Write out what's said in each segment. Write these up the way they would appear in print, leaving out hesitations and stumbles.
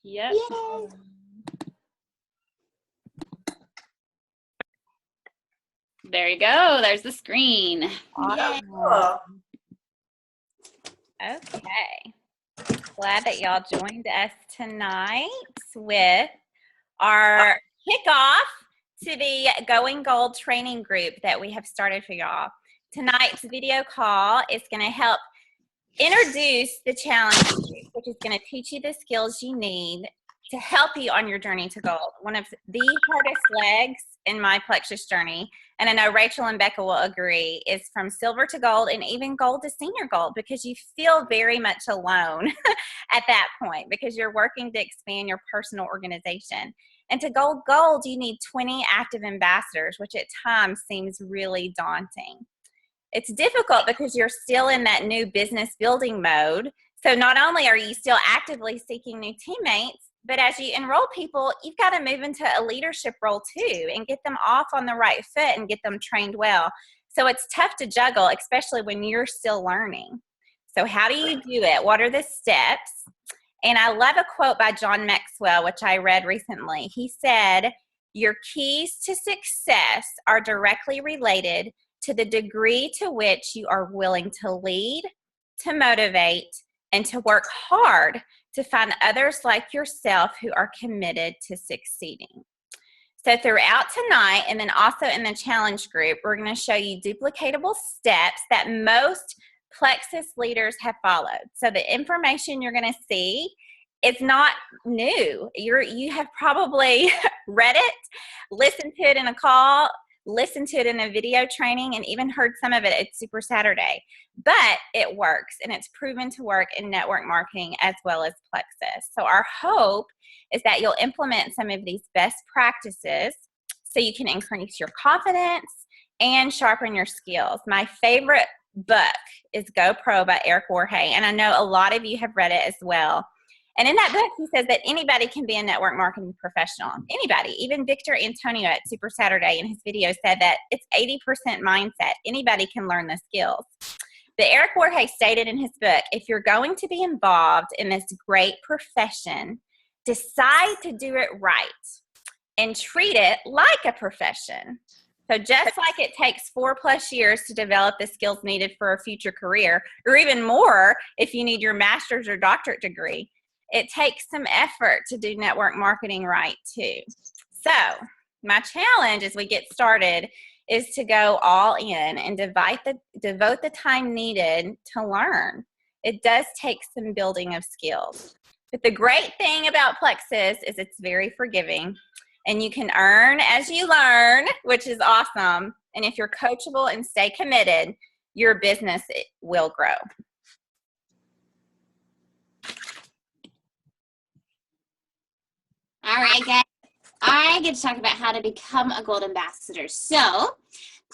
Yep. Yay. There you go. There's the screen. Yay. Cool. Okay. Glad that y'all joined us tonight with our kickoff to the Going Gold training group that we have started for y'all. Tonight's video call is going to help introduce the challenge group, which is going to teach you the skills you need to help you on your journey to gold. One of the hardest legs in my Plexus journey, and I know Rachel and Becca will agree, is from silver to gold and even gold to senior gold, because you feel very much alone at that point because you're working to expand your personal organization. And to go gold, you need 20 active ambassadors, which at times seems really daunting. It's difficult because you're still in that new business building mode. So not only are you still actively seeking new teammates, but as you enroll people, you've got to move into a leadership role too and get them off on the right foot and get them trained well. So it's tough to juggle, especially when you're still learning. So how do you do it? What are the steps? And I love a quote by John Maxwell, which I read recently. He said, "Your keys to success are directly related to the degree to which you are willing to lead, to motivate, and to work hard to find others like yourself who are committed to succeeding." So throughout tonight, and then also in the challenge group, we're going to show you duplicatable steps that most Plexus leaders have followed. So the information you're going to see is not new. You have probably read it, listened to it in a call, listened to it in a video training, and even heard some of it at Super Saturday. But it works, and it's proven to work in network marketing as well as Plexus. So our hope is that you'll implement some of these best practices so you can increase your confidence and sharpen your skills. My favorite book is Go Pro by Eric Warhay, and I know a lot of you have read it as well. And in that book, he says that anybody can be a network marketing professional. Anybody. Even Victor Antonio at Super Saturday in his video said that it's 80% mindset. Anybody can learn the skills. But Eric Warhay stated in his book, if you're going to be involved in this great profession, decide to do it right and treat it like a profession. So just like it takes 4+ years to develop the skills needed for a future career, or even more if you need your master's or doctorate degree, it takes some effort to do network marketing right too. So my challenge as we get started is to go all in and devote the time needed to learn. It does take some building of skills. But the great thing about Plexus is it's very forgiving, and you can earn as you learn, which is awesome. And if you're coachable and stay committed, your business will grow. All right, guys. I get to talk about how to become a gold ambassador. So,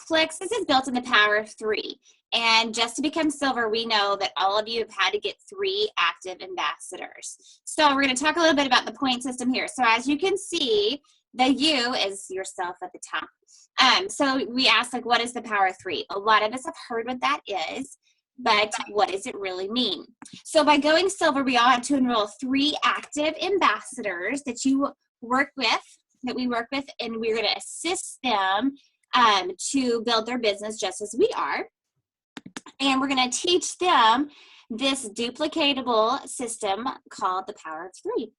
Plexus is built in the power of 3. And just to become silver, we know that all of you have had to get 3 active ambassadors. So we're going to talk a little bit about the point system here. So as you can see, the U is yourself at the top. So we asked, like, what is the power of 3? A lot of us have heard what that is, but what does it really mean? So by going silver, we all have to enroll 3 active ambassadors that you work with, that we work with, and we're going to assist them to build their business just as we are. And we're going to teach them this duplicatable system called the power of 3.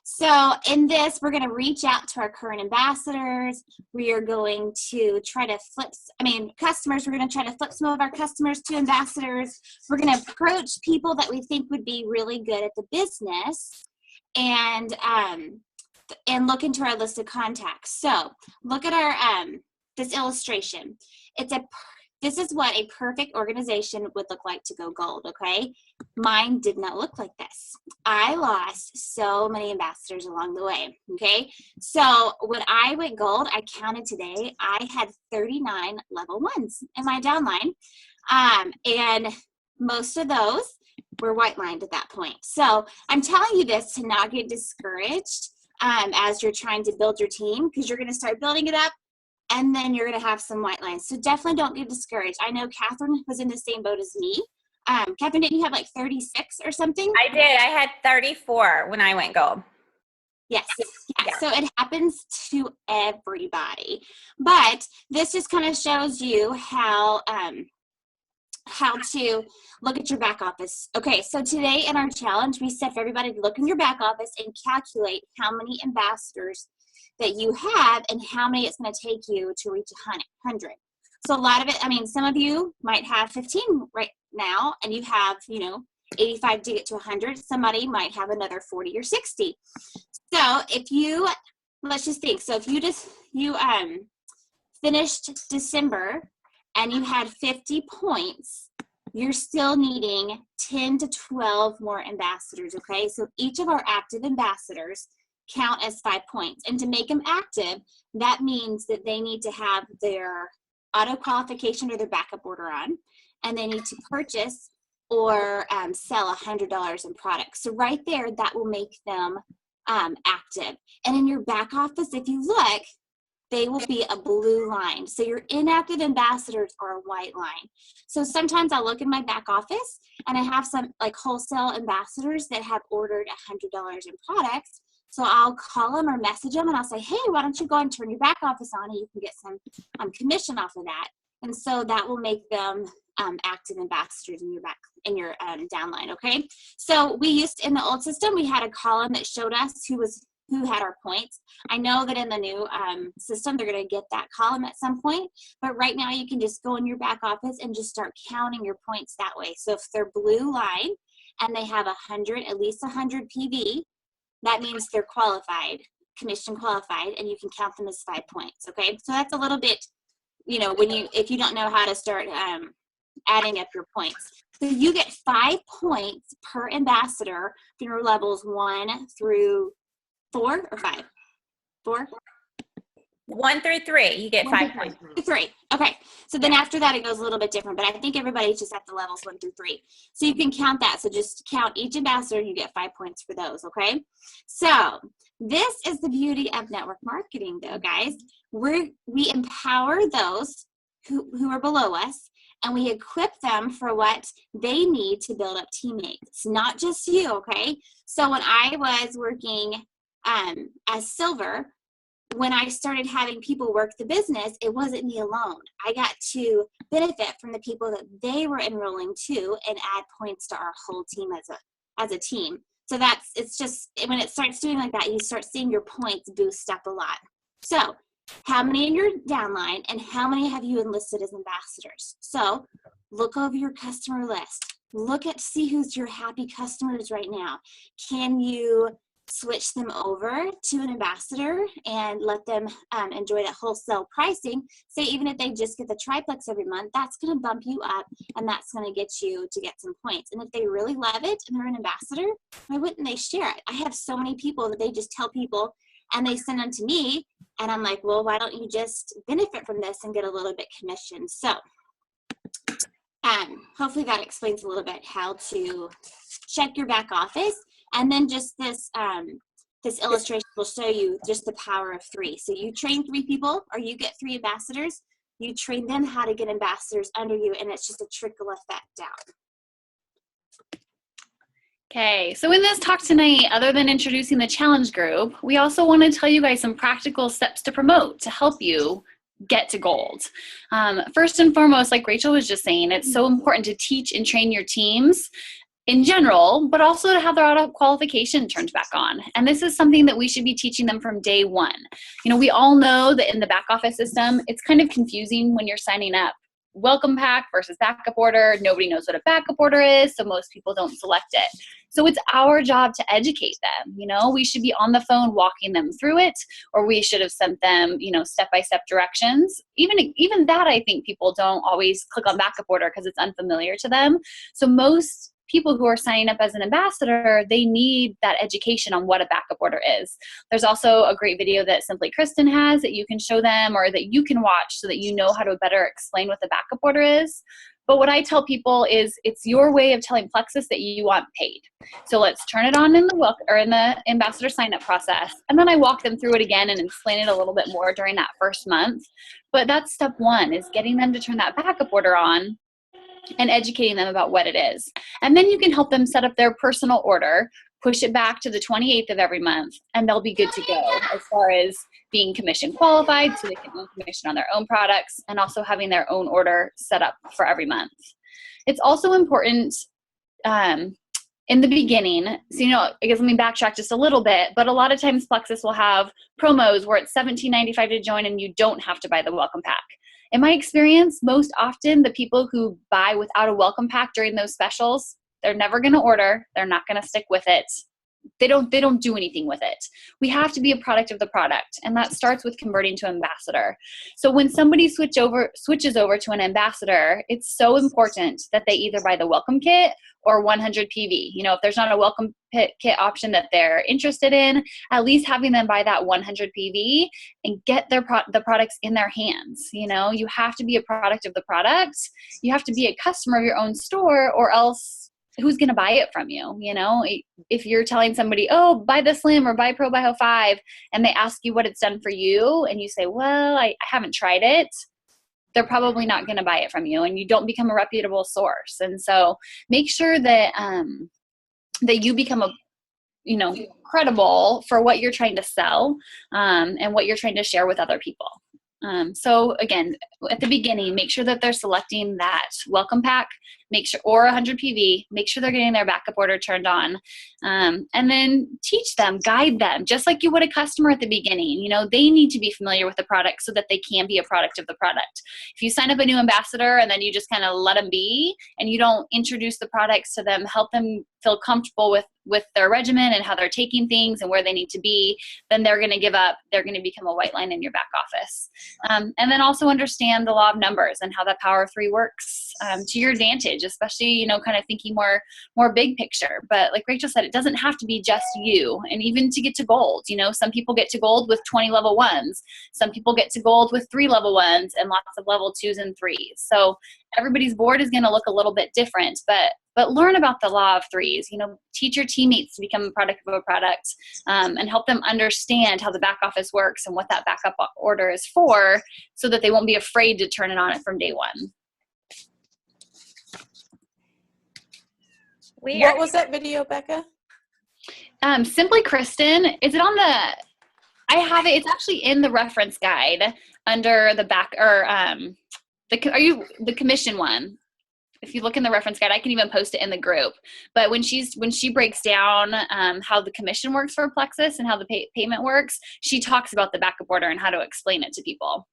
So in this, we're going to reach out to our current ambassadors. We are going to try to customers. We're going to try to flip some of our customers to ambassadors. We're going to approach people that we think would be really good at the business, and look into our list of contacts. So look at our this illustration. This is what a perfect organization would look like to go gold, okay? Mine did not look like this. I lost so many ambassadors along the way, okay? So when I went gold, I counted today, I had 39 level 1s in my downline. And most of those were white lined at that point. So I'm telling you this to not get discouraged as you're trying to build your team, because you're going to start building it up, and then you're going to have some white lines. So definitely don't get discouraged. I know Catherine was in the same boat as me. Catherine, didn't you have like 36 or something? I did. I had 34 when I went gold. Yes. Yeah. So it happens to everybody. But this just kind of shows you how to look at your back office. Okay, so today in our challenge, we said for everybody to look in your back office and calculate how many ambassadors that you have and how many it's going to take you to reach 100. So a lot of it, I mean, some of you might have 15 right now, and you have, 85 to get to 100. Somebody might have another 40 or 60. So if you, let's just think, so if you finished December and you had 50 points, you're still needing 10 to 12 more ambassadors, okay? So each of our active ambassadors count as 5 points. And to make them active, that means that they need to have their auto qualification or their backup order on, and they need to purchase or sell $100 in products. So right there, that will make them active. And in your back office, if you look, they will be a blue line. So your inactive ambassadors are a white line. So sometimes I'll look in my back office and I have some like wholesale ambassadors that have ordered $100 in products. So I'll call them or message them and I'll say, hey, why don't you go and turn your back office on and you can get some commission off of that. And so that will make them active ambassadors in your downline, okay? So we used, in the old system, we had a column that showed us who had our points. I know that in the new system, they're going to get that column at some point, but right now you can just go in your back office and just start counting your points that way. So if they're blue line and they have at least 100 PV, that means they're qualified, commission qualified, and you can count them as 5 points, okay? So that's a little bit, if you don't know how to start adding up your points. So you get 5 points per ambassador for your levels 1 through 4 or 5? 4? 1 through 3, you get 5 points. 3. Okay. So then after that, it goes a little bit different, but I think everybody's just at the levels 1 through 3. So you can count that. So just count each ambassador, you get 5 points for those, okay? So this is the beauty of network marketing, though, guys. We empower those who are below us, and we equip them for what they need to build up teammates, not just you, okay? So when I was working as silver, when I started having people work the business, it wasn't me alone. I got to benefit from the people that they were enrolling to and add points to our whole team as a team. So it's just, when it starts doing like that, you start seeing your points boost up a lot. So how many in your downline and how many have you enlisted as ambassadors? So look over your customer list. See who's your happy customers right now. Can you switch them over to an ambassador and let them enjoy that wholesale pricing? Say even if they just get the triplex every month, that's going to bump you up and that's going to get you to get some points. And if they really love it and they're an ambassador, why wouldn't they share it? I have so many people that they just tell people and they send them to me, and I'm like, well, why don't you just benefit from this and get a little bit commission? So hopefully that explains a little bit how to check your back office. And then just this illustration will show you just the power of 3. So you train 3 people, or you get 3 ambassadors, you train them how to get ambassadors under you, and it's just a trickle effect down. Okay, so in this talk tonight, other than introducing the challenge group, we also want to tell you guys some practical steps to promote to help you get to gold. First and foremost, like Rachel was just saying, it's so important to teach and train your teams in general, but also to have their auto qualification turned back on. And this is something that we should be teaching them from day one. We all know that in the back office system, it's kind of confusing when you're signing up. Welcome pack versus backup order. Nobody knows what a backup order is, so most people don't select it. So it's our job to educate them. We should be on the phone walking them through it, or we should have sent them, step-by-step directions. Even that, I think people don't always click on backup order because it's unfamiliar to them. So most people who are signing up as an ambassador, they need that education on what a backup order is. There's also a great video that Simply Kristen has that you can show them or that you can watch so that you know how to better explain what the backup order is. But what I tell people is it's your way of telling Plexus that you want paid. So let's turn it on in the ambassador sign-up process. And then I walk them through it again and explain it a little bit more during that first month. But that's step 1, is getting them to turn that backup order on and educating them about what it is. And then you can help them set up their personal order, push it back to the 28th of every month, and they'll be good to go as far as being commission qualified so they can earn commission on their own products and also having their own order set up for every month. It's also important in the beginning, so I guess let me backtrack just a little bit, but a lot of times Plexus will have promos where it's $17.95 to join and you don't have to buy the welcome pack. In my experience, most often the people who buy without a welcome pack during those specials, they're never going to order. They're not going to stick with it. They don't do anything with it. We have to be a product of the product, and that starts with converting to ambassador. So when somebody switches over to an ambassador, it's so important that they either buy the welcome kit or 100 PV. If there's not a welcome kit option that they're interested in, at least having them buy that 100 PV and get the products in their hands. You have to be a product of the product. You have to be a customer of your own store, or else who's going to buy it from you? If you're telling somebody, oh, buy the Slim or buy Pro Bio 5, and they ask you what it's done for you, and you say, well, I haven't tried it, they're probably not going to buy it from you, and you don't become a reputable source. And so make sure that that you become credible for what you're trying to sell and what you're trying to share with other people. So again, at the beginning, make sure that they're selecting that welcome pack, or 100 PV, make sure they're getting their backup order turned on, and then teach them, guide them, just like you would a customer at the beginning. They need to be familiar with the product so that they can be a product of the product. If you sign up a new ambassador and then you just kind of let them be, and you don't introduce the products to them, help them feel comfortable with their regimen and how they're taking things and where they need to be, then they're going to give up. They're going to become a white line in your back office. And then also understand the law of numbers and how that power of 3 works to your advantage, especially, kind of thinking more big picture. But like Rachel said, it doesn't have to be just you. And even to get to gold, some people get to gold with 20 level 1s. Some people get to gold with 3 level 1s and lots of level 2s and 3s. So everybody's board is going to look a little bit different, but learn about the law of 3s. Teach your teammates to become a product of a product, and help them understand how the back office works and what that backup order is for, so that they won't be afraid to turn it on from day one. What was that video, Becca? Simply Kristen. Is it on the? I have it. It's actually in the reference guide under the back, or the commission one. If you look in the reference guide, I can even post it in the group. But when she breaks down how the commission works for Plexus and how the payment works, she talks about the backup order and how to explain it to people.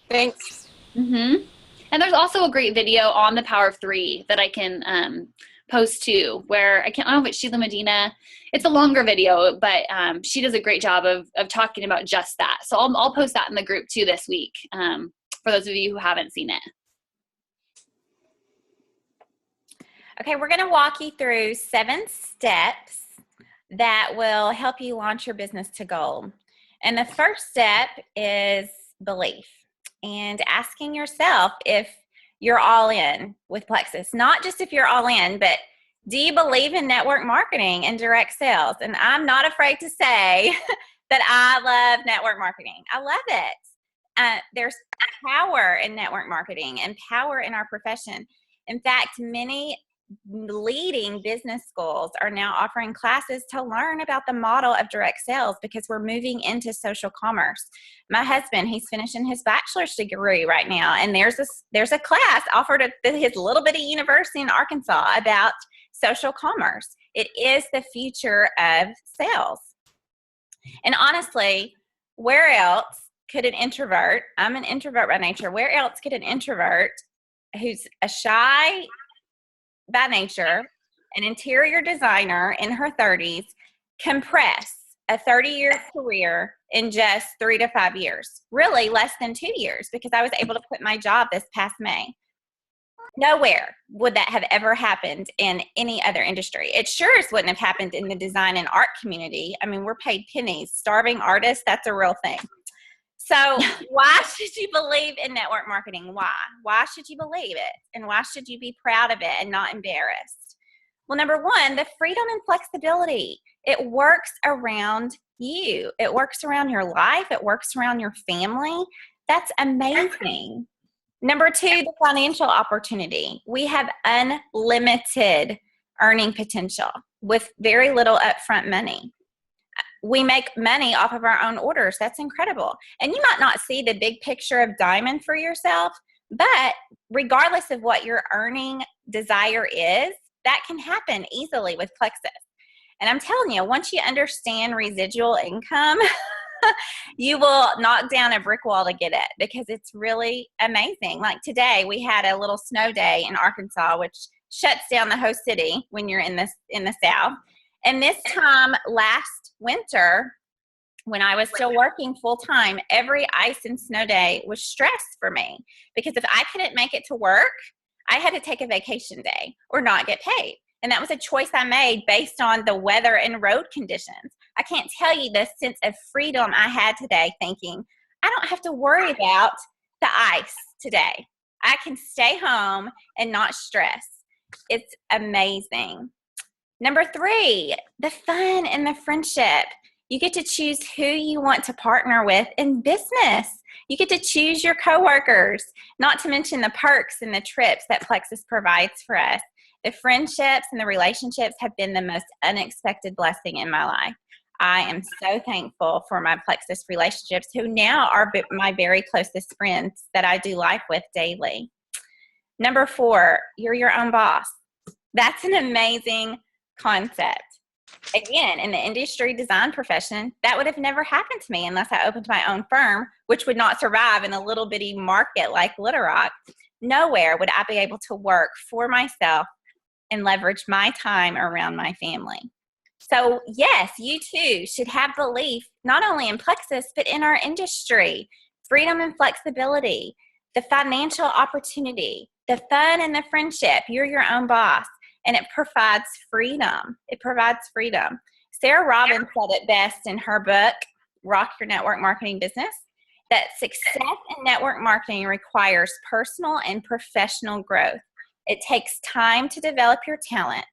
Thanks. Mm-hmm. And there's also a great video on the power of 3 that I can post too, where I don't know if it's Sheila Medina. It's a longer video, but she does a great job of talking about just that. So I'll post that in the group too this week for those of you who haven't seen it. Okay, we're going to walk you through 7 steps that will help you launch your business to gold. And the first step is belief, and asking yourself if you're all in with Plexus. Not just if you're all in, but do you believe in network marketing and direct sales? And I'm not afraid to say that I love network marketing. I love it. There's power in network marketing and power in our profession. In fact, many leading business schools are now offering classes to learn about the model of direct sales, because we're moving into social commerce. My husband, he's finishing his bachelor's degree right now, and there's a class offered at his little bitty university in Arkansas about social commerce. It is the future of sales. And honestly, where else could an introvert, I'm an introvert by nature, where else could an introvert who's a shy by nature, an interior designer in her 30s, compress a 30-year career in just 3 to 5 years? Really less than 2 years, because I was able to quit my job this past May. Nowhere would that have ever happened in any other industry. It sure as wouldn't have happened in the design and art community. I mean, we're paid pennies. Starving artists, that's a real thing. So why should you believe in network marketing? Why? Why should you believe it? And why should you be proud of it and not embarrassed? Well, number one, the freedom and flexibility. It works around you. It works around your life. It works around your family. That's amazing. Number two, the financial opportunity. We have unlimited earning potential with very little upfront money. We make money off of our own orders. That's incredible. And you might not see the big picture of diamond for yourself, but regardless of what your earning desire is, that can happen easily with Plexus. And I'm telling you, once you understand residual income, you will knock down a brick wall to get it, because it's really amazing. Like today, we had a little snow day in Arkansas, which shuts down the whole city when you're in the South. And this time last winter, when I was still working full time, every ice and snow day was stress for me, because if I couldn't make it to work, I had to take a vacation day or not get paid. And that was a choice I made based on the weather and road conditions. I can't tell you the sense of freedom I had today, thinking, I don't have to worry about the ice today. I can stay home and not stress. It's amazing. Number 3, the fun and the friendship. You get to choose who you want to partner with in business. You get to choose your coworkers, not to mention the perks and the trips that Plexus provides for us. The friendships and the relationships have been the most unexpected blessing in my life. I am so thankful for my Plexus relationships, who now are my very closest friends that I do life with daily. Number 4, you're your own boss. That's an amazing concept. Again, in the industry design profession, that would have never happened to me unless I opened my own firm, which would not survive in a little bitty market like Little Rock. Nowhere would I be able to work for myself and leverage my time around my family. So yes, you too should have belief not only in Plexus, but in our industry. Freedom and flexibility, the financial opportunity, the fun and the friendship. You're your own boss, and it provides freedom. It provides freedom. Sarah Robbins said it best in her book, Rock Your Network Marketing Business, that success in network marketing requires personal and professional growth. It takes time to develop your talent.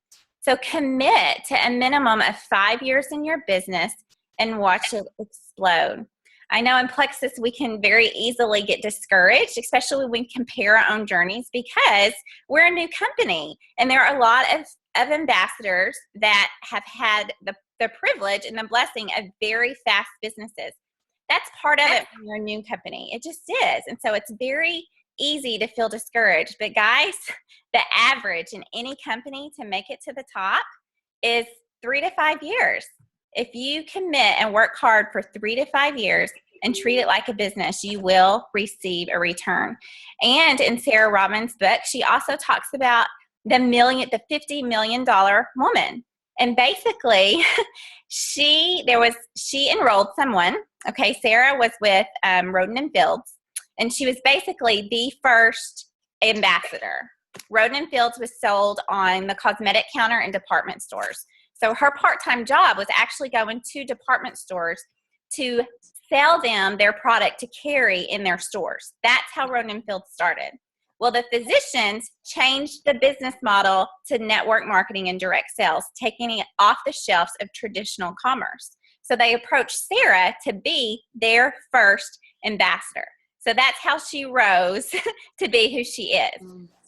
So commit to a minimum of 5 years in your business and watch it explode. I know in Plexus we can very easily get discouraged, especially when we compare our own journeys, because we're a new company and there are a lot of ambassadors that have had the privilege and the blessing of very fast businesses. That's part of it when you're a new company. It just is. And so it's very easy to feel discouraged. But guys, the average in any company to make it to the top is 3 to 5 years. If you commit and work hard for 3 to 5 years and treat it like a business, you will receive a return. And in Sarah Robbins' book, she also talks about the $50 million woman. And basically, she enrolled someone. Okay, Sarah was with Roden and Fields, and she was basically the first ambassador. Roden and Fields was sold on the cosmetic counter in department stores. So her part-time job was actually going to department stores to sell them their product to carry in their stores. That's how Roden and Fields started. Well, the physicians changed the business model to network marketing and direct sales, taking it off the shelves of traditional commerce. So they approached Sarah to be their first ambassador. So that's how she rose to be who she is.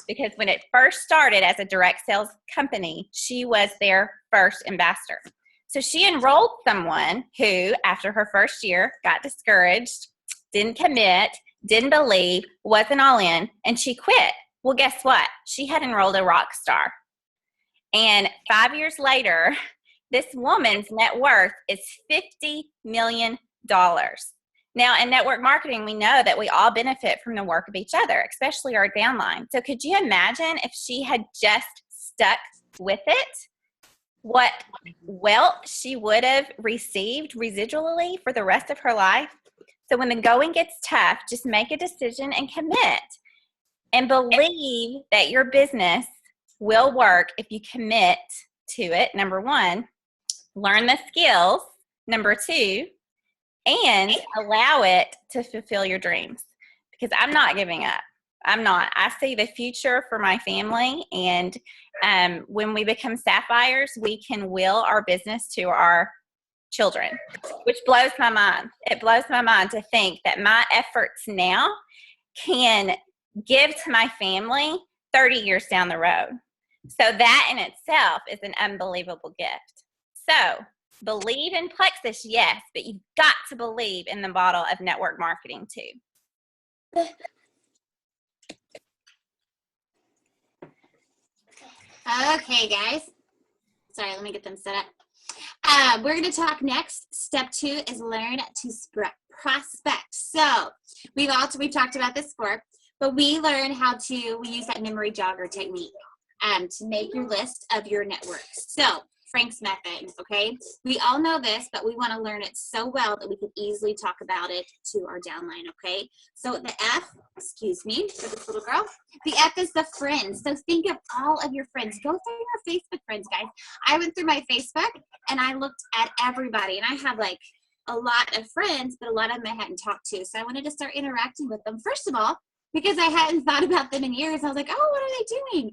Because when it first started as a direct sales company, she was their first ambassador. So she enrolled someone who, after her first year, got discouraged, didn't commit, didn't believe, wasn't all in, and she quit. Well, guess what? She had enrolled a rock star. And 5 years later, this woman's net worth is $50 million. Now, in network marketing, we know that we all benefit from the work of each other, especially our downline. So could you imagine if she had just stuck with it, what wealth she would have received residually for the rest of her life? So when the going gets tough, just make a decision and commit, and believe that your business will work if you commit to it. Number 1, learn the skills. Number 2, and allow it to fulfill your dreams, because I'm not giving up. I'm not. I see the future for my family, and when we become sapphires, we can will our business to our children, which blows my mind. It blows my mind to think that my efforts now can give to my family 30 years down the road. So that in itself is an unbelievable gift. So believe in Plexus, yes, but you've got to believe in the model of network marketing too. Okay, guys. Sorry, let me get them set up. We're going to talk next. Step 2 is learn to prospect. So we've talked about this before, but we use that memory jogger technique to make your list of your networks. So Frank's method, okay? We all know this, but we want to learn it so well that we can easily talk about it to our downline, okay? So the F, excuse me, for this little girl, the F is the friends. So think of all of your friends. Go through your Facebook friends, guys. I went through my Facebook and I looked at everybody, and I have like a lot of friends, but a lot of them I hadn't talked to. So I wanted to start interacting with them. First of all, because I hadn't thought about them in years, I was like, oh, what are they doing?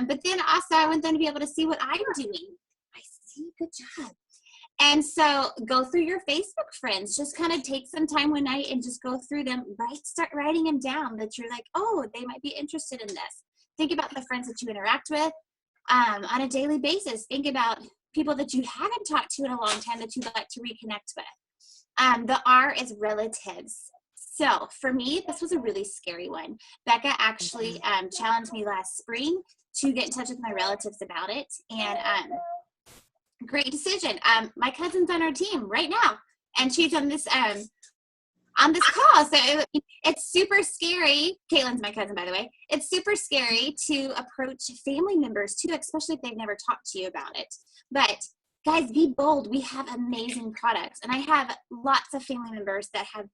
But then also I want them to be able to see what I'm doing. I see, good job. And so go through your Facebook friends. Just kind of take some time one night and just go through them. Start writing them down that you're like, oh, they might be interested in this. Think about the friends that you interact with on a daily basis. Think about people that you haven't talked to in a long time that you'd like to reconnect with. The R is relatives. So for me, this was a really scary one. Becca actually challenged me last spring to get in touch with my relatives about it. And great decision. My cousin's on our team right now, and she's on this call. So it's super scary. Caitlin's my cousin, by the way. It's super scary to approach family members too, especially if they've never talked to you about it. But guys, be bold. We have amazing products, and I have lots of family members that have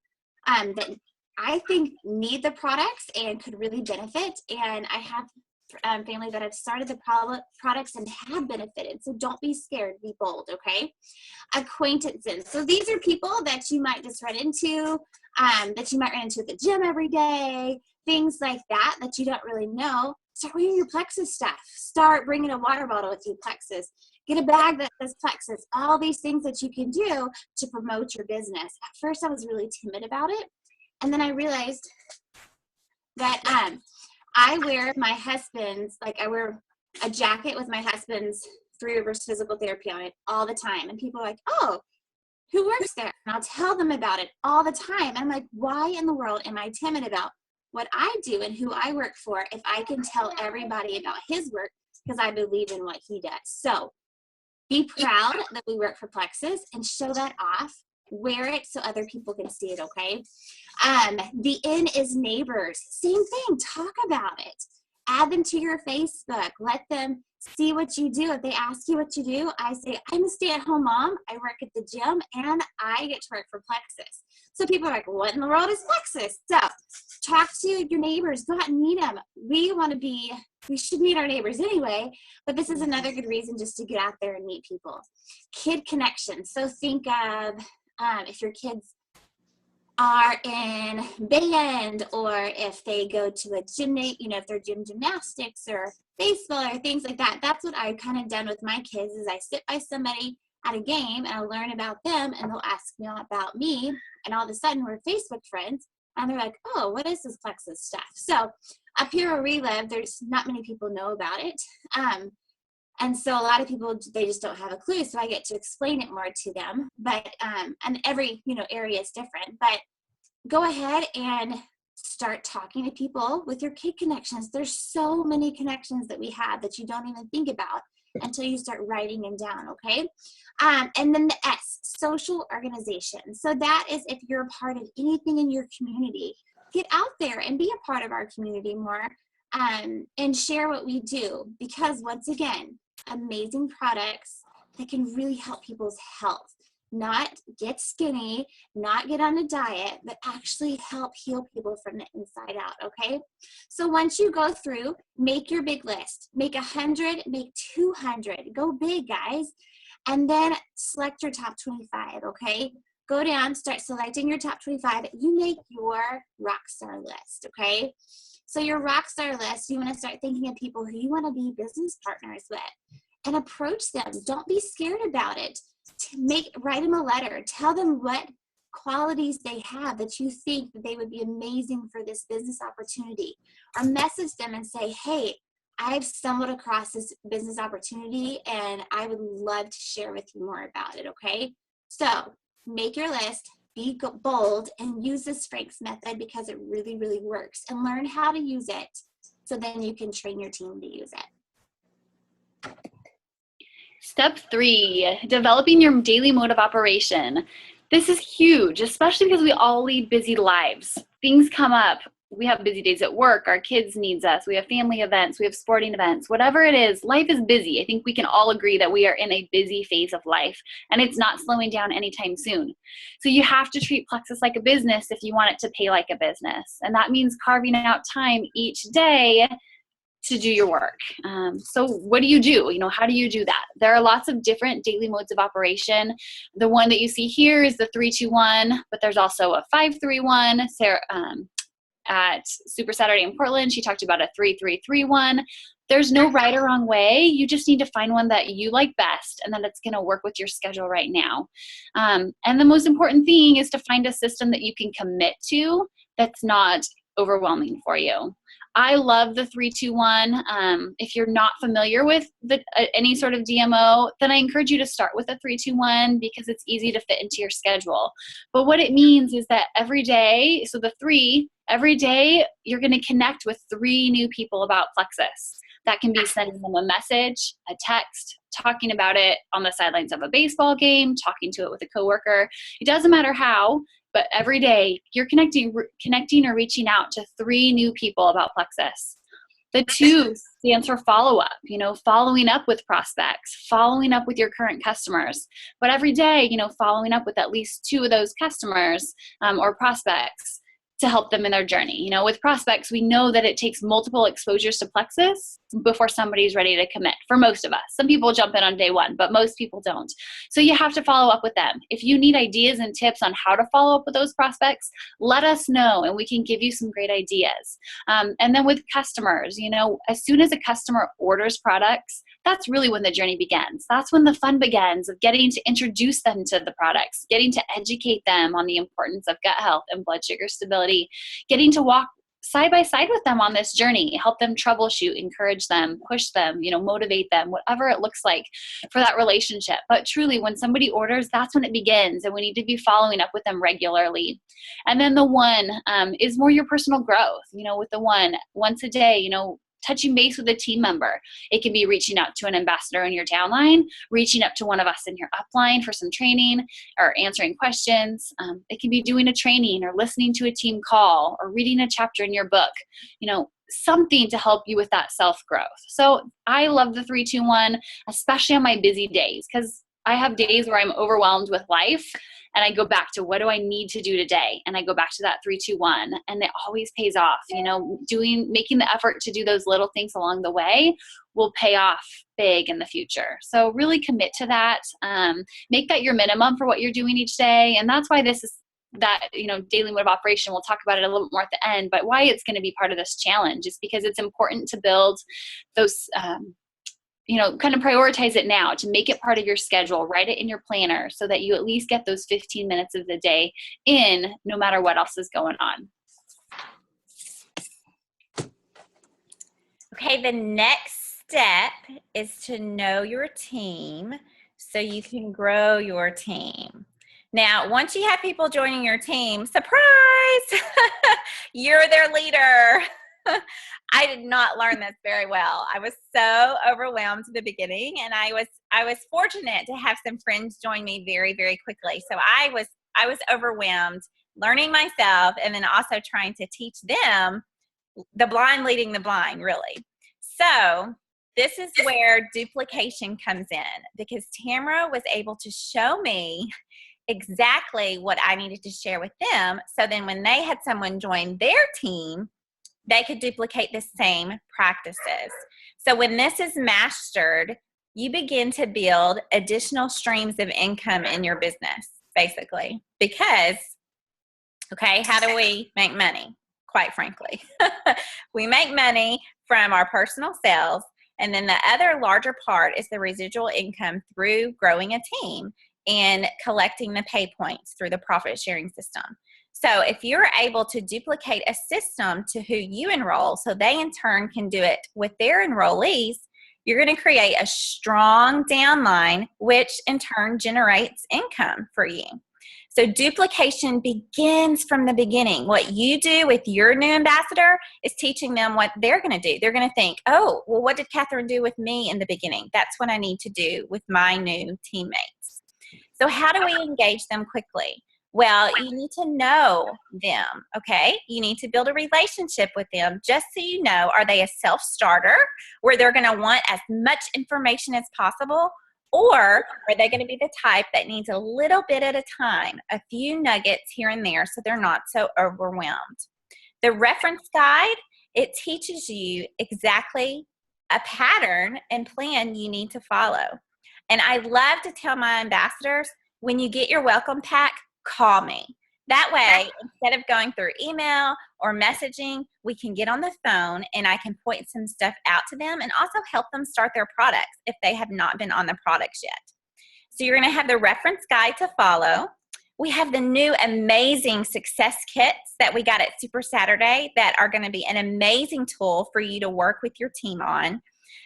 that I think need the products and could really benefit. And I have family that have started the products and have benefited. So don't be scared, be bold, okay? Acquaintances. So these are people that you might just run into, that you might run into at the gym every day, things like that you don't really know. Start reading your Plexus stuff. Start bringing a water bottle with you, Plexus. Get a bag that says Plexus. All these things that you can do to promote your business. At first, I was really timid about it. And then I realized that I wear my husband's, I wear a jacket with my husband's 3 Rivers Physical Therapy on it all the time. And people are like, oh, who works there? And I'll tell them about it all the time. And I'm like, why in the world am I timid about what I do and who I work for if I can tell everybody about his work because I believe in what he does? So be proud that we work for Plexus and show that off. Wear it so other people can see it, okay? The N is neighbors. Same thing. Talk about it. Add them to your Facebook. Let them see what you do. If they ask you what you do, I say, I'm a stay-at-home mom. I work at the gym, and I get to work for Plexus. So people are like, what in the world is Plexus? So talk to your neighbors. Go out and meet them. We should meet our neighbors anyway, but this is another good reason just to get out there and meet people. Kid connection. So think of if your kids are in band, or if they go to a if they're doing gymnastics or baseball or things like that. That's what I've kind of done with my kids is I sit by somebody at a game and I learn about them and they'll ask me about me, and all of a sudden we're Facebook friends and they're like, oh, what is this Plexus stuff? So up here where we live, there's not many people know about it. And so a lot of people, they just don't have a clue. So I get to explain it more to them. But, and every, area is different. But go ahead and start talking to people with your kid connections. There's so many connections that we have that you don't even think about until you start writing them down, okay? And then the S, social organization. So that is if you're a part of anything in your community. Get out there and be a part of our community more and share what we do. Because once again, amazing products that can really help people's health. Not get skinny, not get on a diet, but actually help heal people from the inside out, okay? So once you go through, make your big list. Make 100, make 200. Go big, guys. And then select your top 25, okay? Go down, start selecting your top 25. You make your rock star list, okay? So your rock star list, you want to start thinking of people who you want to be business partners with and approach them. Don't be scared about it. Write them a letter. Tell them what qualities they have that you think that they would be amazing for this business opportunity. Or message them and say, hey, I've stumbled across this business opportunity and I would love to share with you more about it, okay? So make your list, be bold, and use this Frank's method because it really, really works, and learn how to use it so then you can train your team to use it. Step 3, developing your daily mode of operation. This is huge, especially because we all lead busy lives. Things come up. We have busy days at work, our kids needs us, we have family events, we have sporting events, whatever it is, life is busy. I think we can all agree that we are in a busy phase of life, and it's not slowing down anytime soon. So you have to treat Plexus like a business if you want it to pay like a business. And that means carving out time each day to do your work. So what do? How do you do that? There are lots of different daily modes of operation. The one that you see here is the 3-2-1, but there's also a 5-3-1. Sarah, at Super Saturday in Portland, she talked about a 3-3-3-1. There's no right or wrong way. You just need to find one that you like best and that it's going to work with your schedule right now. And the most important thing is to find a system that you can commit to that's not overwhelming for you. I love the 3-2-1. If you're not familiar with any sort of DMO, then I encourage you to start with a 3-2-1 because it's easy to fit into your schedule. But what it means is that every day, so the 3, every day you're going to connect with 3 new people about Plexus. That can be sending them a message, a text, talking about it on the sidelines of a baseball game, talking to it with a coworker. It doesn't matter how, but every day you're connecting or reaching out to 3 new people about Plexus. The 2 stands for follow-up, following up with prospects, following up with your current customers. But every day, following up with at least 2 of those customers or prospects to help them in their journey. With prospects, we know that it takes multiple exposures to Plexus before somebody's ready to commit, for most of us. Some people jump in on day 1, but most people don't. So you have to follow up with them. If you need ideas and tips on how to follow up with those prospects, let us know and we can give you some great ideas. And then with customers, as soon as a customer orders products, that's really when the journey begins. That's when the fun begins of getting to introduce them to the products, getting to educate them on the importance of gut health and blood sugar stability, getting to walk side by side with them on this journey, help them troubleshoot, encourage them, push them, motivate them, whatever it looks like for that relationship. But truly, when somebody orders, that's when it begins, and we need to be following up with them regularly. And then the 1 is more your personal growth, with the 1, once a day, touching base with a team member. It can be reaching out to an ambassador in your downline, reaching up to one of us in your upline for some training or answering questions. It can be doing a training or listening to a team call or reading a chapter in your book, something to help you with that self-growth. So I love the 3-2-1, especially on my busy days, because I have days where I'm overwhelmed with life and I go back to what do I need to do today? And I go back to that 3-2-1, and it always pays off. Making the effort to do those little things along the way will pay off big in the future. So really commit to that. Make that your minimum for what you're doing each day. And that's why this is daily mode of operation. We'll talk about it a little bit more at the end, but why it's going to be part of this challenge is because it's important to build those, kind of prioritize it now, to make it part of your schedule, write it in your planner so that you at least get those 15 minutes of the day in, no matter what else is going on. Okay, the next step is to know your team so you can grow your team. Now, once you have people joining your team, surprise, you're their leader. I did not learn this very well. I was so overwhelmed in the beginning, and I was fortunate to have some friends join me very, very quickly. So I was overwhelmed learning myself, and then also trying to teach them, the blind leading the blind, really. So this is where duplication comes in, because Tamara was able to show me exactly what I needed to share with them. So then when they had someone join their team, they could duplicate the same practices. So when this is mastered, you begin to build additional streams of income in your business, basically. Because, okay, how do we make money? Quite frankly, we make money from our personal sales, and then the other larger part is the residual income through growing a team and collecting the pay points through the profit sharing system. So if you're able to duplicate a system to who you enroll, so they in turn can do it with their enrollees, you're going to create a strong downline, which in turn generates income for you. So duplication begins from the beginning. What you do with your new ambassador is teaching them what they're going to do. They're going to think, oh, well, what did Catherine do with me in the beginning? That's what I need to do with my new teammates. So how do we engage them quickly? Well, you need to know them, okay? You need to build a relationship with them just so you know, are they a self-starter where they're going to want as much information as possible? Or are they going to be the type that needs a little bit at a time, a few nuggets here and there so they're not so overwhelmed? The reference guide, it teaches you exactly a pattern and plan you need to follow. And I love to tell my ambassadors, when you get your welcome pack, call me. That way, instead of going through email or messaging, we can get on the phone and I can point some stuff out to them and also help them start their products if they have not been on the products yet. So you're going to have the reference guide to follow. We have the new amazing success kits that we got at Super Saturday that are going to be an amazing tool for you to work with your team on.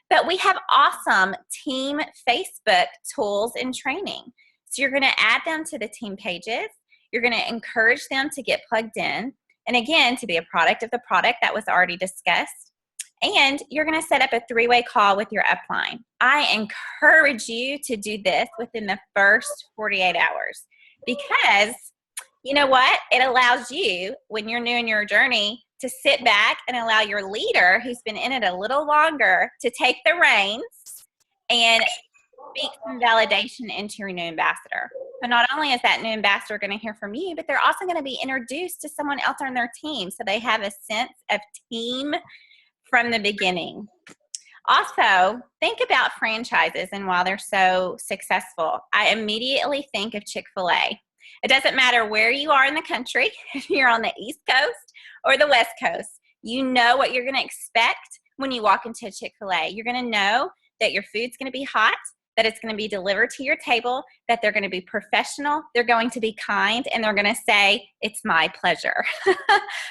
But we have awesome team Facebook tools and training. So you're going to add them to the team pages. You're going to encourage them to get plugged in. And again, to be a product of the product that was already discussed. And you're going to set up a 3-way call with your upline. I encourage you to do this within the first 48 hours because you know what? It allows you, when you're new in your journey, to sit back and allow your leader who's been in it a little longer to take the reins and speak some validation into your new ambassador. So not only is that new ambassador going to hear from you, but they're also going to be introduced to someone else on their team so they have a sense of team from the beginning. Also, think about franchises and why they're so successful. I immediately think of Chick-fil-A. It doesn't matter where you are in the country, if you're on the East Coast or the West Coast, you know what you're going to expect when you walk into a Chick-fil-A. You're going to know that your food's going to be hot, that it's going to be delivered to your table, that they're going to be professional, they're going to be kind, and they're going to say, it's my pleasure.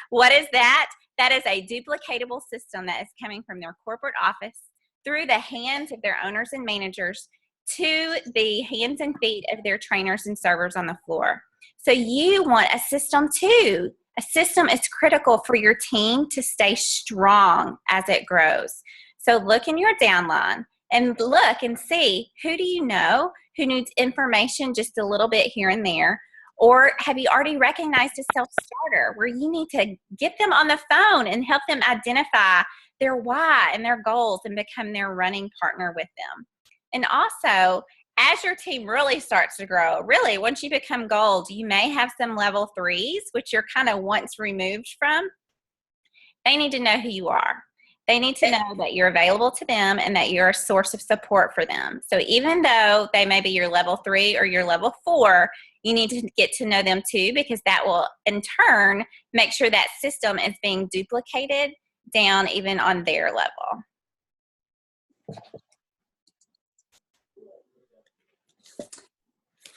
What is that? That is a duplicatable system that is coming from their corporate office through the hands of their owners and managers to the hands and feet of their trainers and servers on the floor. So you want a system too. A system is critical for your team to stay strong as it grows. So look in your downline and look and see, who do you know who needs information just a little bit here and there? Or have you already recognized a self-starter where you need to get them on the phone and help them identify their why and their goals and become their running partner with them? And also, as your team really starts to grow, really, once you become gold, you may have some level 3s, which you're kind of once removed from. They need to know who you are. They need to know that you're available to them and that you're a source of support for them. So even though they may be your level 3 or your level 4, you need to get to know them too, because that will in turn make sure that system is being duplicated down even on their level.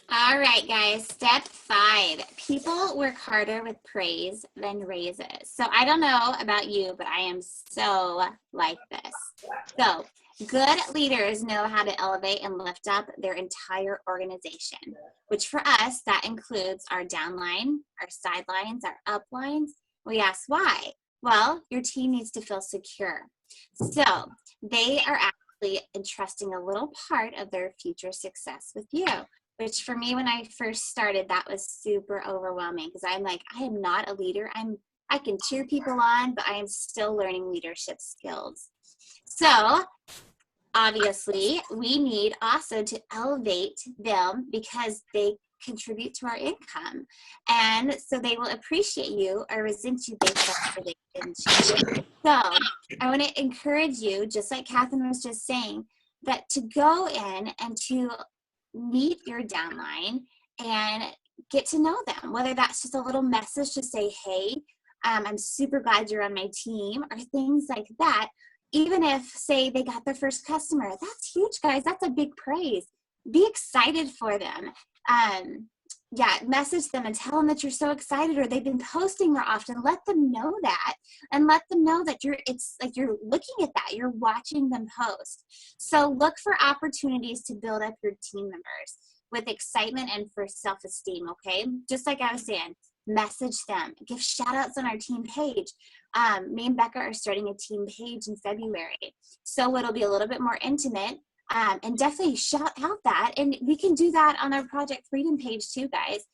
All right, guys, step 5. People work harder with praise than raises. So I don't know about you, but I am so like this. So good leaders know how to elevate and lift up their entire organization, which for us, that includes our downline, our sidelines, our uplines. We ask why? Well, your team needs to feel secure. So they are actually entrusting a little part of their future success with you. Which for me, when I first started, that was super overwhelming because I'm like, I am not a leader. I can cheer people on, but I am still learning leadership skills. So obviously, we need also to elevate them because they contribute to our income. And so they will appreciate you or resent you based on the relationship. So I want to encourage you, just like Catherine was just saying, that to go in and to meet your downline and get to know them, whether that's just a little message to say, hey, I'm super glad you're on my team, or things like that. Even if, say, they got their first customer, that's huge, guys. That's a big praise. Be excited for them. yeah, message them and tell them that you're so excited, or they've been posting more often. Let them know that, and let them know that it's like you're looking at that, you're watching them post. So look for opportunities to build up your team members with excitement and for self-esteem, okay? Just like I was saying, message them, give shout outs on our team page. Me and Becca are starting a team page in February, so it'll be a little bit more intimate. And definitely shout out that. And we can do that on our Project Freedom page too, guys.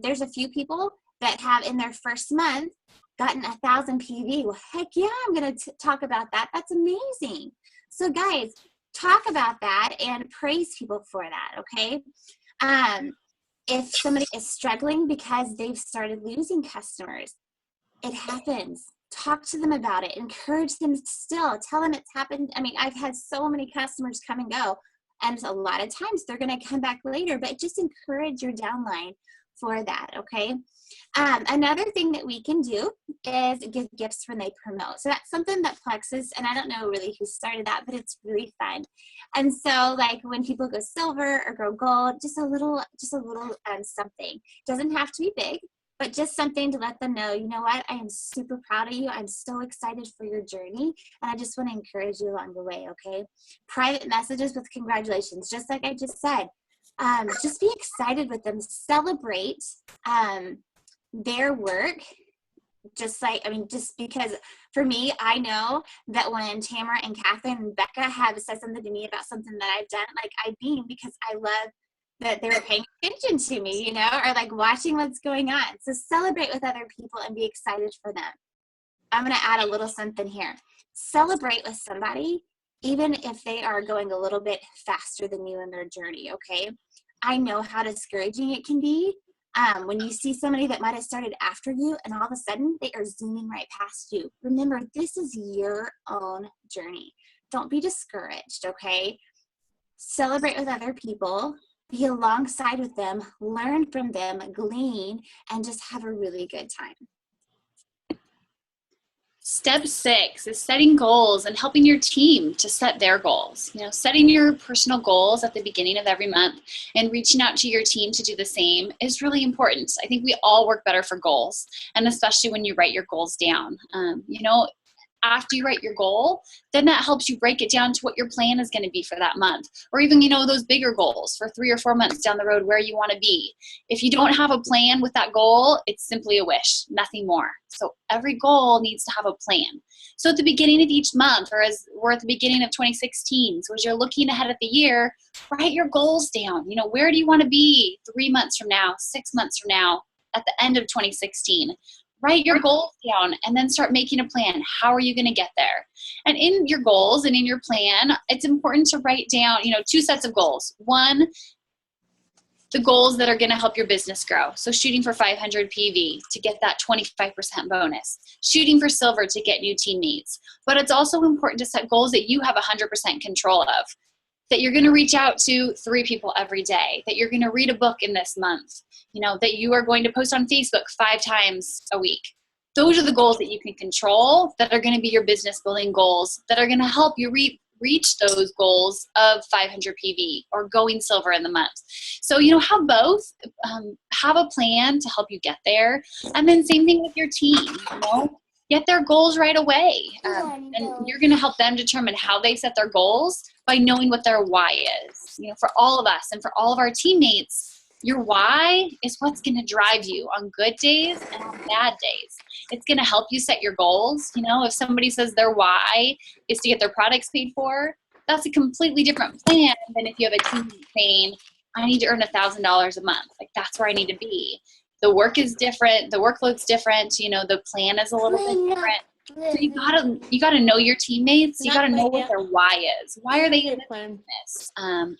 There's a few people that have in their first month gotten 1,000 PV. Well, heck yeah, I'm going to talk about that. That's amazing. So guys, talk about that and praise people for that, okay? If somebody is struggling because they've started losing customers, it happens. Talk to them about it. Encourage them still. Tell them it's happened. I mean, I've had so many customers come and go, and a lot of times they're going to come back later, but just encourage your downline for that, okay? Another thing that we can do is give gifts when they promote. So that's something that Plexus, and I don't know really who started that, but it's really fun. And so like when people go silver or go gold, just a little something. Doesn't have to be big, but just something to let them know, you know what, I am super proud of you. I'm so excited for your journey. And I just want to encourage you along the way, okay? Private messages with congratulations, just like I just said. Just be excited with them. Celebrate their work. Just because for me, I know that when Tamara and Catherine and Becca have said something to me about something that I've done, like I beam because I love that they were paying attention to me, or like watching what's going on. So celebrate with other people and be excited for them. I'm going to add a little something here. Celebrate with somebody, even if they are going a little bit faster than you in their journey, okay? I know how discouraging it can be when you see somebody that might have started after you and all of a sudden they are zooming right past you. Remember, this is your own journey. Don't be discouraged, okay? Celebrate with other people. Be alongside with them, learn from them, glean, and just have a really good time. Step 6 is setting goals and helping your team to set their goals. Setting your personal goals at the beginning of every month and reaching out to your team to do the same is really important. I think we all work better for goals, and especially when you write your goals down. After you write your goal, then that helps you break it down to what your plan is going to be for that month, or even, those bigger goals for 3 or 4 months down the road where you want to be. If you don't have a plan with that goal, it's simply a wish, nothing more. So every goal needs to have a plan. So at the beginning of each month, or as we're at the beginning of 2016, so as you're looking ahead at the year, write your goals down. Where do you want to be 3 months from now, 6 months from now, at the end of 2016? Write your goals down and then start making a plan. How are you going to get there? And in your goals and in your plan, it's important to write down, 2 sets of goals. One, the goals that are going to help your business grow. So shooting for 500 PV to get that 25% bonus. Shooting for silver to get new teammates. But it's also important to set goals that you have 100% control of. That you're going to reach out to 3 people every day. That you're going to read a book in this month. That you are going to post on Facebook 5 times a week. Those are the goals that you can control that are going to be your business building goals that are going to help you reach those goals of 500 PV or going silver in the month. So, have both. Have a plan to help you get there. And then same thing with your team, get their goals right away. And you're going to help them determine how they set their goals by knowing what their why is. For all of us and for all of our teammates, your why is what's going to drive you on good days and on bad days. It's going to help you set your goals. If somebody says their why is to get their products paid for, that's a completely different plan than if you have a team saying, I need to earn $1,000 a month. Like, that's where I need to be. The work is different. The workload's different. The plan is a little bit different. So you gotta know your teammates. You gotta know what their why is. Why are they in this? And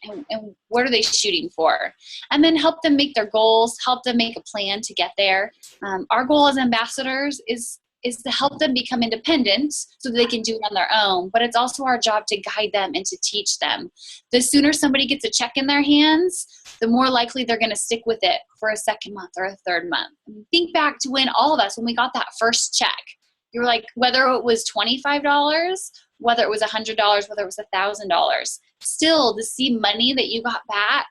what are they shooting for? And then help them make their goals. Help them make a plan to get there. Our goal as ambassadors is to help them become independent so that they can do it on their own. But it's also our job to guide them and to teach them. The sooner somebody gets a check in their hands, the more likely they're going to stick with it for a second month or a third month. Think back to when all of us, when we got that first check. You're like, whether it was $25 whether it was $100, whether it was $1,000. Still, to see money that you got back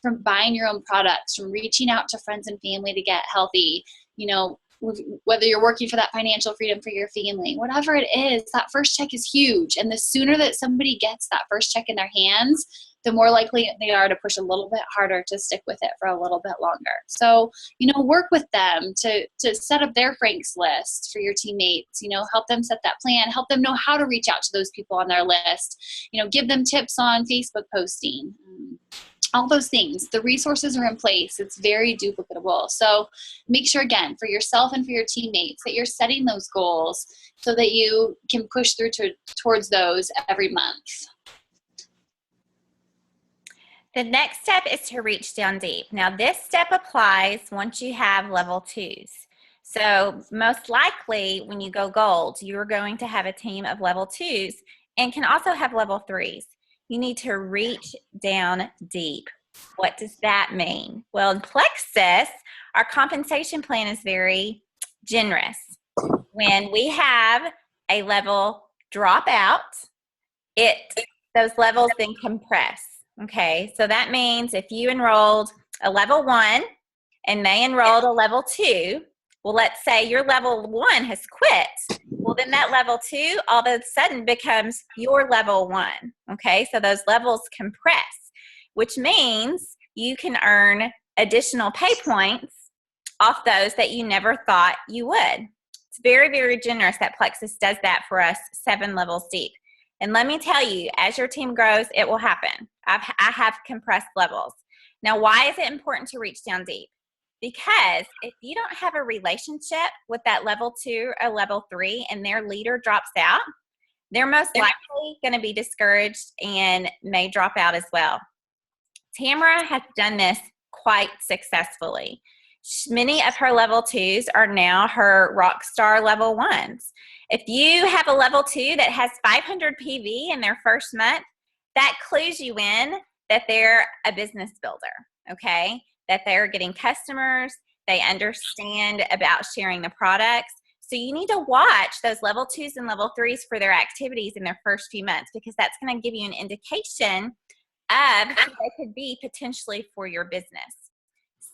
from buying your own products, from reaching out to friends and family to get healthy, you know, whether you're working for that financial freedom for your family, whatever it is, that first check is huge. And the sooner that somebody gets that first check in their hands, the more likely they are to push a little bit harder to stick with it for a little bit longer. So, you know, work with them to set up their Franks list for your teammates, you know, help them set that plan, help them know how to reach out to those people on their list, you know, give them tips on Facebook posting, all those things. The resources are in place. It's very duplicatable. So make sure, again, for yourself and for your teammates, that you're setting those goals so that you can push through towards those every month. The next step is to reach down deep. Now, this step applies once you have level 2s. So most likely when you go gold, you're going to have a team of level 2s and can also have level 3s. You need to reach down deep. What does that mean? Well, in Plexus, our compensation plan is very generous. When we have a level drop out, those levels then compress. Okay, so that means if you enrolled a level 1 and they enrolled a level 2, well, let's say your level 1 has quit. Well, then that level 2 all of a sudden becomes your level 1. Okay, so those levels compress, which means you can earn additional pay points off those that you never thought you would. It's very, very generous that Plexus does that for us 7 levels deep. And let me tell you, as your team grows, it will happen. I have compressed levels. Now, why is it important to reach down deep? Because if you don't have a relationship with that level 2 or level 3 and their leader drops out, they're most likely going to be discouraged and may drop out as well. Tamara has done this quite successfully. Many of her level 2s are now her rock star level 1s. If you have a level 2 that has 500 PV in their first month, that clues you in that they're a business builder, okay? That they're getting customers, they understand about sharing the products. So you need to watch those level 2s and level 3s for their activities in their first few months, because that's going to give you an indication of who they could be potentially for your business.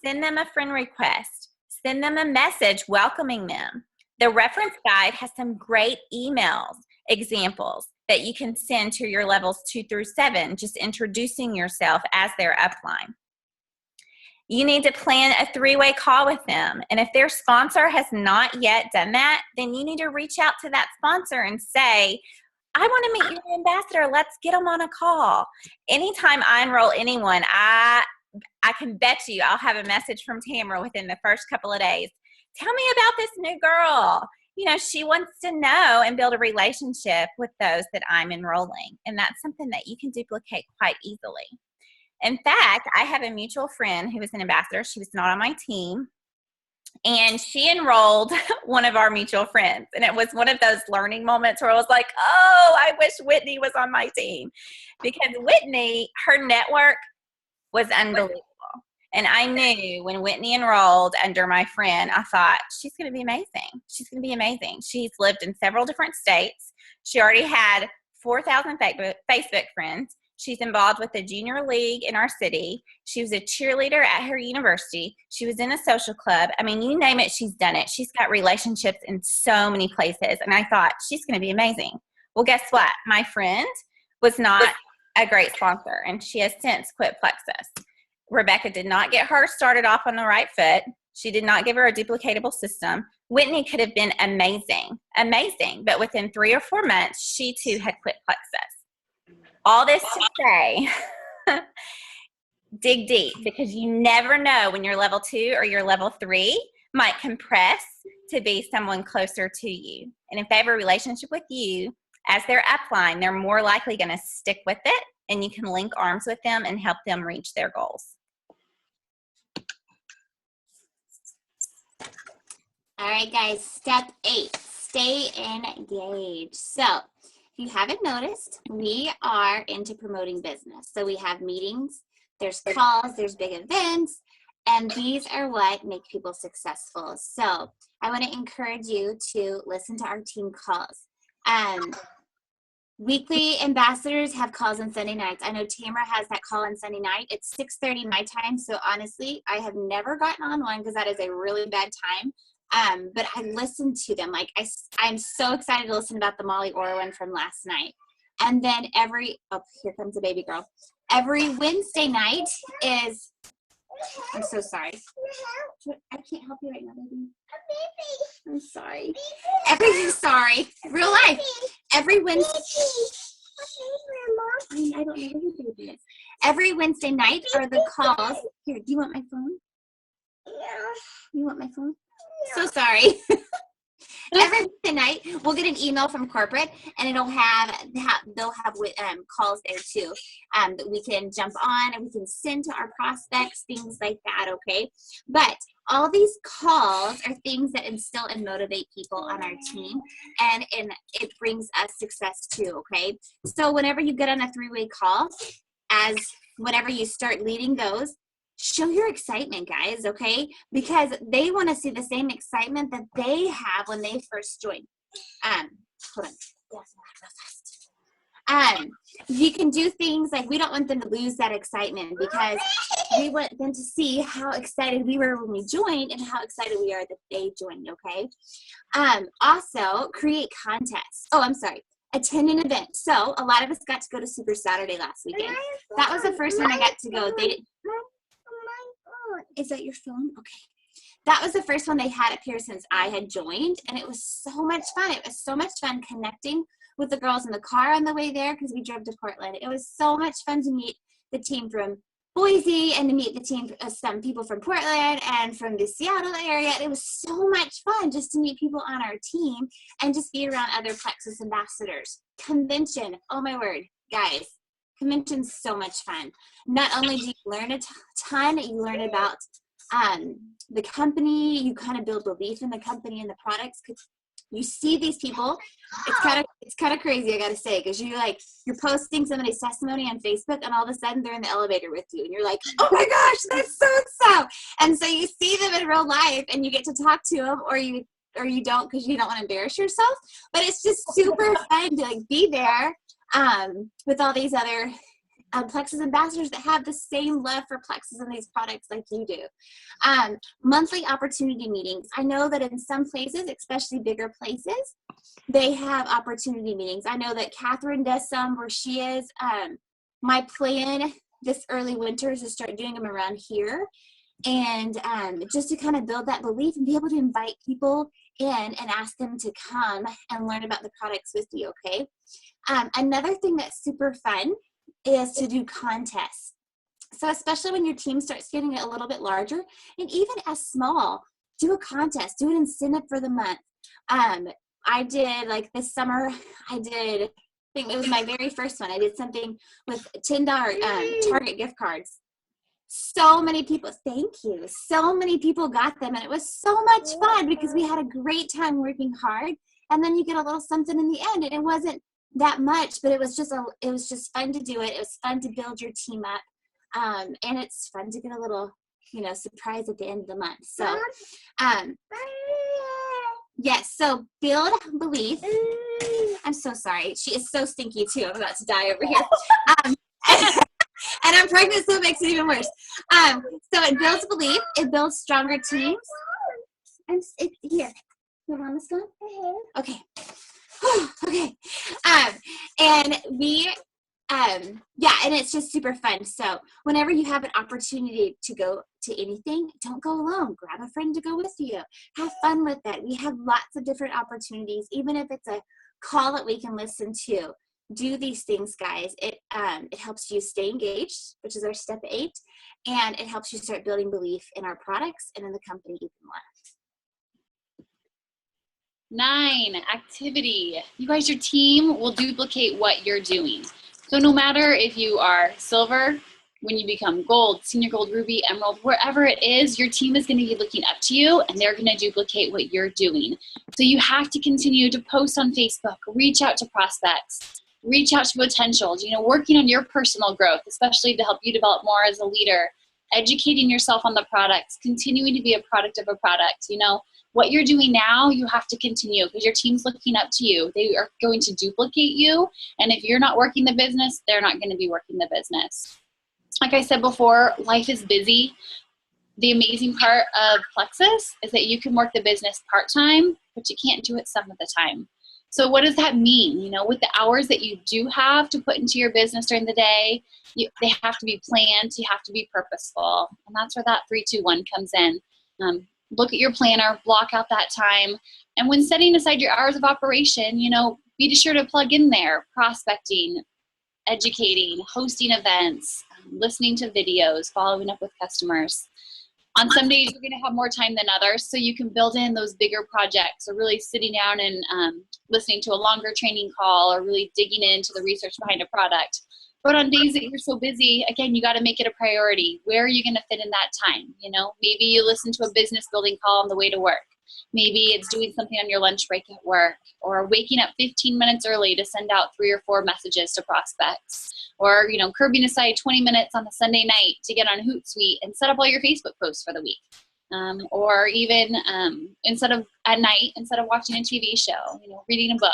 Send them a friend request. Send them a message welcoming them. The reference guide has some great emails, examples that you can send to your levels 2 through 7, just introducing yourself as their upline. You need to plan a 3-way call with them. And if their sponsor has not yet done that, then you need to reach out to that sponsor and say, I want to meet your ambassador. Let's get them on a call. Anytime I enroll anyone, I can bet you I'll have a message from Tamara within the first couple of days. Tell me about this new girl. You know, she wants to know and build a relationship with those that I'm enrolling. And that's something that you can duplicate quite easily. In fact, I have a mutual friend who was an ambassador. She was not on my team. And she enrolled one of our mutual friends. And it was one of those learning moments where I was like, oh, I wish Whitney was on my team. Because Whitney, her network was unbelievable. And I knew when Whitney enrolled under my friend, I thought, she's going to be amazing. She's going to be amazing. She's lived in several different states. She already had 4,000 Facebook friends. She's involved with the junior league in our city. She was a cheerleader at her university. She was in a social club. I mean, you name it, she's done it. She's got relationships in so many places. And I thought, she's going to be amazing. Well, guess what? My friend was not a great sponsor, and she has since quit Plexus. Rebecca did not get her started off on the right foot. She did not give her a duplicatable system. Whitney could have been amazing, but within 3 or 4 months, she too had quit Plexus. All this to say, dig deep, because you never know when your level 2 or your level 3 might compress to be someone closer to you. And if they have a relationship with you as their upline, they're more likely going to stick with it, and you can link arms with them and help them reach their goals. All right, guys, step 8, stay engaged. So if you haven't noticed, we are into promoting business. So we have meetings, there's calls, there's big events, and these are what make people successful. So I want to encourage you to listen to our team calls. Weekly ambassadors have calls on Sunday nights. I know Tamara has that call on Sunday night. It's 6:30 my time. So honestly, I have never gotten on one because that is a really bad time. But I listen to them. Like I'm so excited to listen about the Molly Orr one from last night. And then oh, here comes a baby girl. Every Wednesday night is, I'm so sorry. I can't help you right now, baby. I'm sorry. Sorry. Real life. Every Wednesday. I don't know where your baby is. Every Wednesday night are the calls. Here, do you want my phone? You want my phone? So sorry. Every Wednesday night, we'll get an email from corporate, and it'll they'll have calls there too that we can jump on and we can send to our prospects, things like that. Okay, but all these calls are things that instill and motivate people on our team, and it brings us success too. Okay, so whenever you get on a 3-way call, whenever you start leading those, show your excitement, guys, okay? Because they want to see the same excitement that they have when they first join. Hold on. You can do things like, we don't want them to lose that excitement because we want them to see how excited we were when we joined and how excited we are that they joined, okay? Also, create contests. Oh, I'm sorry. Attend an event. So a lot of us got to go to Super Saturday last weekend. That was the first time I got to go. Is that your phone? Okay. That was the first one they had up here since I had joined, and it was so much fun. It was so much fun connecting with the girls in the car on the way there because we drove to Portland. It was so much fun to meet the team from Boise and to meet the team, some people from Portland and from the Seattle area. It was so much fun just to meet people on our team and just be around other Plexus ambassadors. Convention, oh my word, guys. Convention's so much fun. Not only do you learn a ton, you learn about the company, you kind of build belief in the company and the products because you see these people. It's kind of crazy, I gotta say, because you're posting somebody's testimony on Facebook and all of a sudden they're in the elevator with you and you're like, oh my gosh, that's so. And so you see them in real life and you get to talk to them, or you don't because you don't want to embarrass yourself. But it's just super fun to be there with all these other Plexus ambassadors that have the same love for Plexus and these products like you do. Monthly opportunity meetings. I know that in some places, especially bigger places, they have opportunity meetings. I know that Catherine does some where she is. My plan this early winter is to start doing them around here, and just to kind of build that belief and be able to invite people in and ask them to come and learn about the products with you, okay? Another thing that's super fun is to do contests. So especially when your team starts getting a little bit larger, and even as small, do a contest, do an incentive for the month. I did, this summer, I think it was my very first one. I did something with $10 Target gift cards. So many people, thank you. So many people got them, and it was so much fun because we had a great time working hard, and then you get a little something in the end, and it wasn't that much, but it was just fun to do it. It was fun to build your team up, and it's fun to get a little, surprise at the end of the month. So, yes. So build belief. I'm so sorry. She is so stinky too. I'm about to die over here. And I'm pregnant, so it makes it even worse. So it builds belief. It builds stronger teams. Here. Your mama's gone? Okay. Okay. And and it's just super fun. So whenever you have an opportunity to go to anything, don't go alone. Grab a friend to go with you. Have fun with it. We have lots of different opportunities, even if it's a call that we can listen to. Do these things, guys. It helps you stay engaged, which is our step 8, and it helps you start building belief in our products and in the company even more. 9, activity. You guys, your team will duplicate what you're doing. So no matter if you are silver, when you become gold, senior gold, ruby, emerald, wherever it is, your team is going to be looking up to you and they're going to duplicate what you're doing. So you have to continue to post on Facebook, reach out to prospects, reach out to potentials, working on your personal growth, especially to help you develop more as a leader. educating yourself on the products, continuing to be a product of a product. You know, what you're doing now, you have to continue because your team's looking up to you. They are going to duplicate you. And if you're not working the business, they're not going to be working the business. Like I said before, life is busy. The amazing part of Plexus is that you can work the business part-time, but you can't do it some of the time. So what does that mean? You know, with the hours that you do have to put into your business during the day, they have to be planned, you have to be purposeful. And that's where that 3-2-1 comes in. Look at your planner, block out that time. And when setting aside your hours of operation, you know, be sure to plug in there prospecting, educating, hosting events, listening to videos, following up with customers. On some days, you're going to have more time than others, so you can build in those bigger projects or really sitting down and listening to a longer training call or really digging into the research behind a product. But on days that you're so busy, again, you got to make it a priority. Where are you going to fit in that time? You know, maybe you listen to a business building call on the way to work. Maybe it's doing something on your lunch break at work, or waking up 15 minutes early to send out 3 or 4 messages to prospects, or, you know, curbing aside 20 minutes on a Sunday night to get on Hootsuite and set up all your Facebook posts for the week. Or even instead of watching a TV show, you know, reading a book,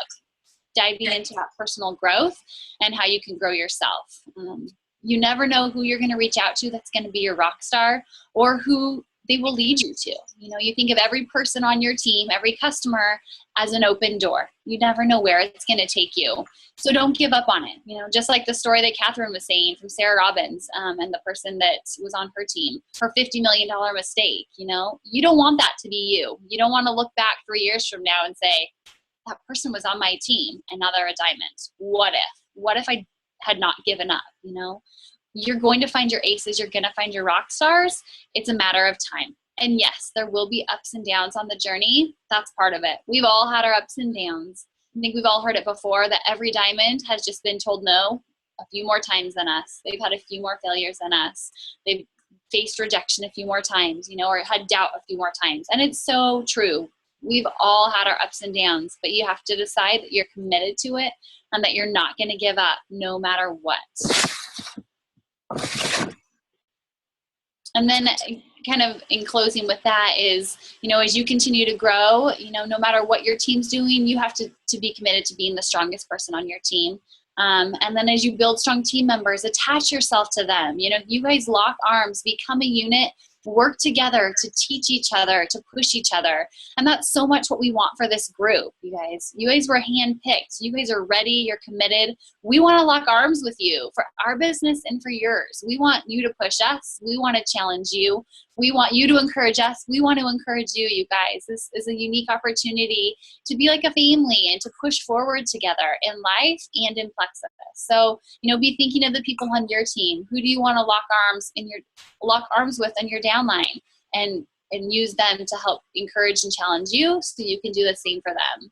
diving into that personal growth and how you can grow yourself. You never know who you're going to reach out to that's going to be your rock star, or who they will lead you to. You know, you think of every person on your team, every customer as an open door. You never know where it's going to take you. So don't give up on it. You know, just like the story that Catherine was saying from Sarah Robbins and the person that was on her team, her $50 million mistake. You know, you don't want that to be you. You don't want to look back 3 years from now and say, that person was on my team and now they're a diamond. What if I had not given up? You know, you're going to find your aces. You're going to find your rock stars. It's a matter of time. And yes, there will be ups and downs on the journey. That's part of it. We've all had our ups and downs. I think we've all heard it before that every diamond has just been told no a few more times than us. They've had a few more failures than us. They've faced rejection a few more times, you know, or had doubt a few more times. And it's so true. We've all had our ups and downs, but you have to decide that you're committed to it and that you're not going to give up no matter what. And then kind of in closing with that is, you know, as you continue to grow, you know, no matter what your team's doing, you have to be committed to being the strongest person on your team. And then as you build strong team members, attach yourself to them. You know, you guys lock arms, become a unit, work together to teach each other, to push each other. And that's so much what we want for this group, you guys. You guys were handpicked. You guys are ready. You're committed. We want to lock arms with you for our business and for yours. We want you to push us. We want to challenge you. We want you to encourage us. We want to encourage you, you guys. This is a unique opportunity to be like a family and to push forward together in life and in Plexus. So, you know, be thinking of the people on your team. Who do you want to lock arms with on your downline, and use them to help encourage and challenge you so you can do the same for them.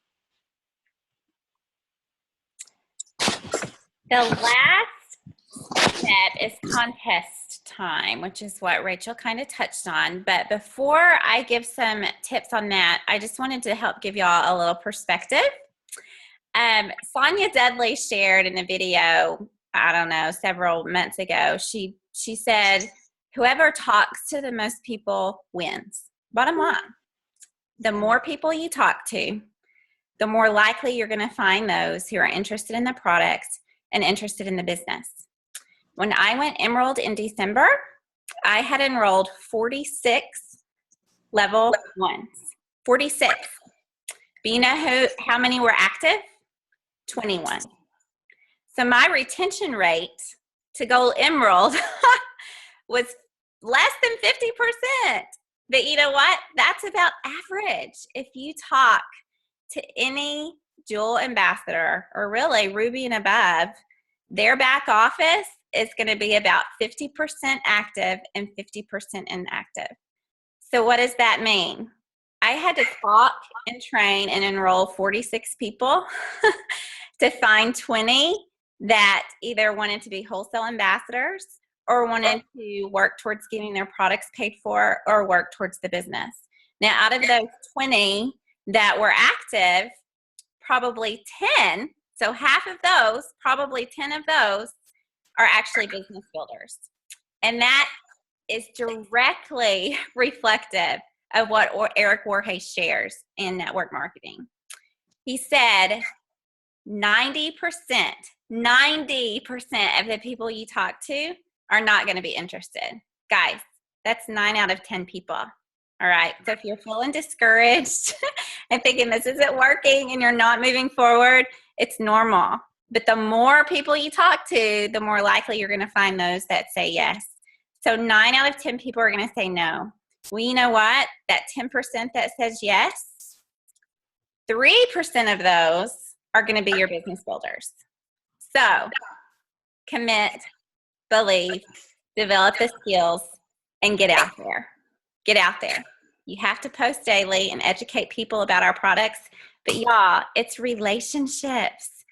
The last step is contest time, which is what Rachel kind of touched on. But before I give some tips on that, I just wanted to help give y'all a little perspective. Sonia Dudley shared in a video, I don't know, several months ago, she said, whoever talks to the most people wins. Bottom line, the more people you talk to, the more likely you're going to find those who are interested in the product and interested in the business. When I went Emerald in December, I had enrolled 46 level ones. 46. But you know how many were active? 21. So my retention rate to Gold Emerald was less than 50%. But you know what? That's about average. If you talk to any Jewel ambassador, or really Ruby and above, their back office is going to be about 50% active and 50% inactive. So what does that mean? I had to talk and train and enroll 46 people to find 20 that either wanted to be wholesale ambassadors or wanted to work towards getting their products paid for or work towards the business. Now, out of those 20 that were active, probably 10, so half of those, probably 10 of those are actually business builders. And that is directly reflective of what Eric Warhay shares in network marketing. He said 90% of the people you talk to are not going to be interested. Guys, that's 9 out of 10 people. All right. So if you're feeling discouraged and thinking this isn't working and you're not moving forward, it's normal. But the more people you talk to, the more likely you're going to find those that say yes. So 9 out of 10 people are going to say no. Well, you know what? That 10% that says yes, 3% of those are going to be your business builders. So commit, believe, develop the skills, and get out there. Get out there. You have to post daily and educate people about our products. But y'all, it's relationships.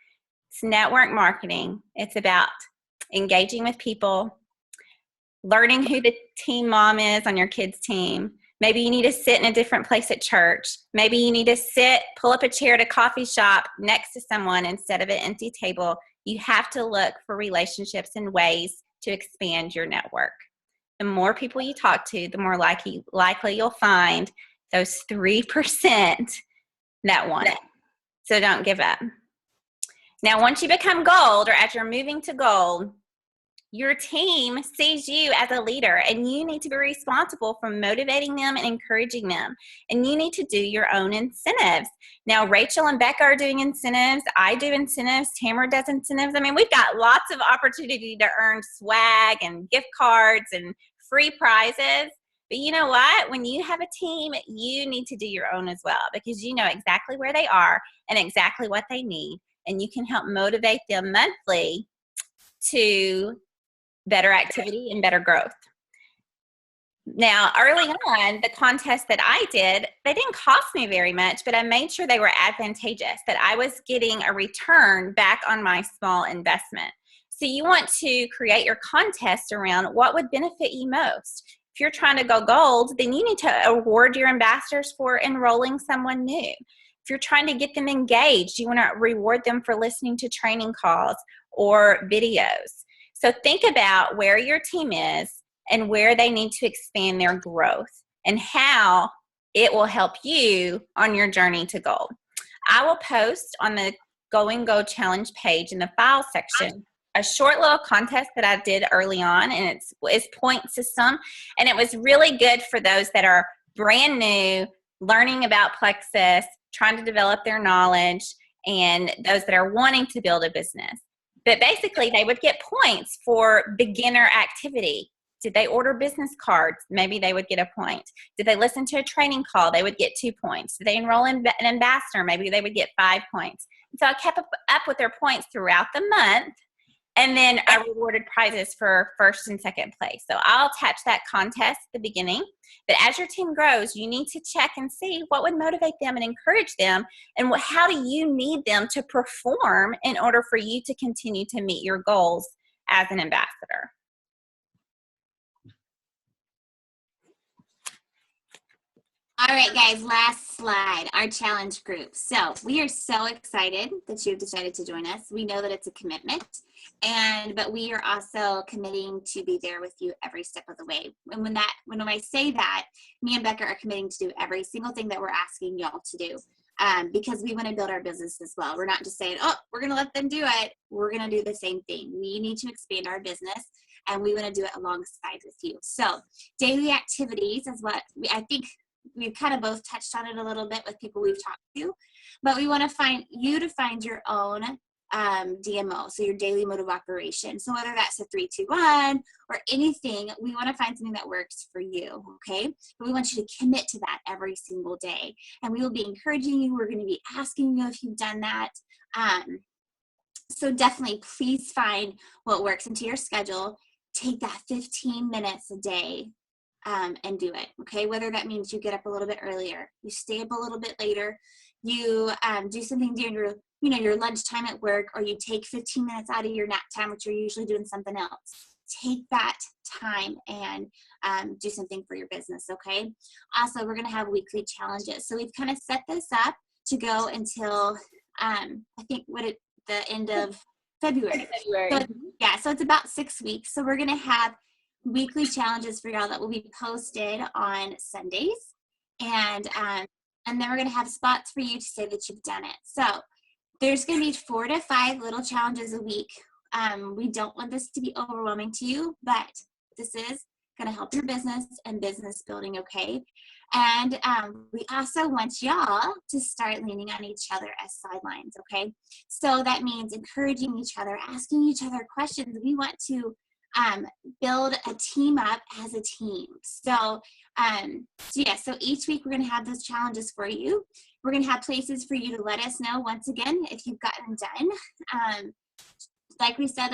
It's network marketing. It's about engaging with people, learning who the team mom is on your kids' team. Maybe you need to sit in a different place at church. Maybe you need to pull up a chair at a coffee shop next to someone instead of an empty table. You have to look for relationships and ways to expand your network. The more people you talk to, the more likely you'll find those 3% that want it. So don't give up. Now, once you become gold, or as you're moving to gold, your team sees you as a leader, and you need to be responsible for motivating them and encouraging them. And you need to do your own incentives. Now, Rachel and Becca are doing incentives. I do incentives. Tamara does incentives. I mean, we've got lots of opportunity to earn swag and gift cards and free prizes. But you know what? When you have a team, you need to do your own as well, because you know exactly where they are and exactly what they need. And you can help motivate them monthly to better activity and better growth. Now, early on, the contest that I did, they didn't cost me very much, but I made sure they were advantageous, that I was getting a return back on my small investment. So you want to create your contest around what would benefit you most. If you're trying to go gold, then you need to award your ambassadors for enrolling someone new. If you're trying to get them engaged, you want to reward them for listening to training calls or videos. So think about where your team is and where they need to expand their growth and how it will help you on your journey to gold. I will post on the GoingGold Challenge page in the file section a short little contest that I did early on, and it's point system, and it was really good for those that are brand new, learning about Plexus, trying to develop their knowledge, and those that are wanting to build a business. But basically, they would get points for beginner activity. Did they order business cards? Maybe they would get a point. Did they listen to a training call? They would get 2 points. Did they enroll in an ambassador? Maybe they would get 5 points. And so I kept up with their points throughout the month, and then I rewarded prizes for first and second place. So I'll attach that contest at the beginning. But as your team grows, you need to check and see what would motivate them and encourage them, and how do you need them to perform in order for you to continue to meet your goals as an ambassador. All right, guys, last slide, our challenge group. So we are so excited that you've decided to join us. We know that it's a commitment, but we are also committing to be there with you every step of the way. And when I say that, me and Becca are committing to do every single thing that we're asking y'all to do, because we want to build our business as well. We're not just saying, oh, we're going to let them do it. We're going to do the same thing. We need to expand our business, and we want to do it alongside with you. So daily activities is what I think we've kind of both touched on it a little bit with people we've talked to, but we want to find your own DMO, so your daily mode of operation. So whether that's a 3-2-1 or anything, we want to find something that works for you, okay? But we want you to commit to that every single day, and we will be encouraging you. We're going to be asking you if you've done that. So definitely, please find what works into your schedule. Take that 15 minutes a day. And do it, okay? Whether that means you get up a little bit earlier, you stay up a little bit later, you do something during your lunchtime at work, or you take 15 minutes out of your nap time, which you're usually doing something else. Take that time and do something for your business, okay? Also, we're gonna have weekly challenges. So we've kind of set this up to go until, I think, the end of February. So it's about 6 weeks. So we're gonna have weekly challenges for y'all that will be posted on Sundays. And then we're going to have spots for you to say that you've done it. So there's going to be 4 to 5 little challenges a week. We don't want this to be overwhelming to you, but this is going to help your business and business building, okay? And we also want y'all to start leaning on each other as sidelines, okay? So that means encouraging each other, asking each other questions. We want to build a team up as a team. So so each week we're going to have those challenges for you. We're going to have places for you to let us know, once again, if you've gotten done. Like we said,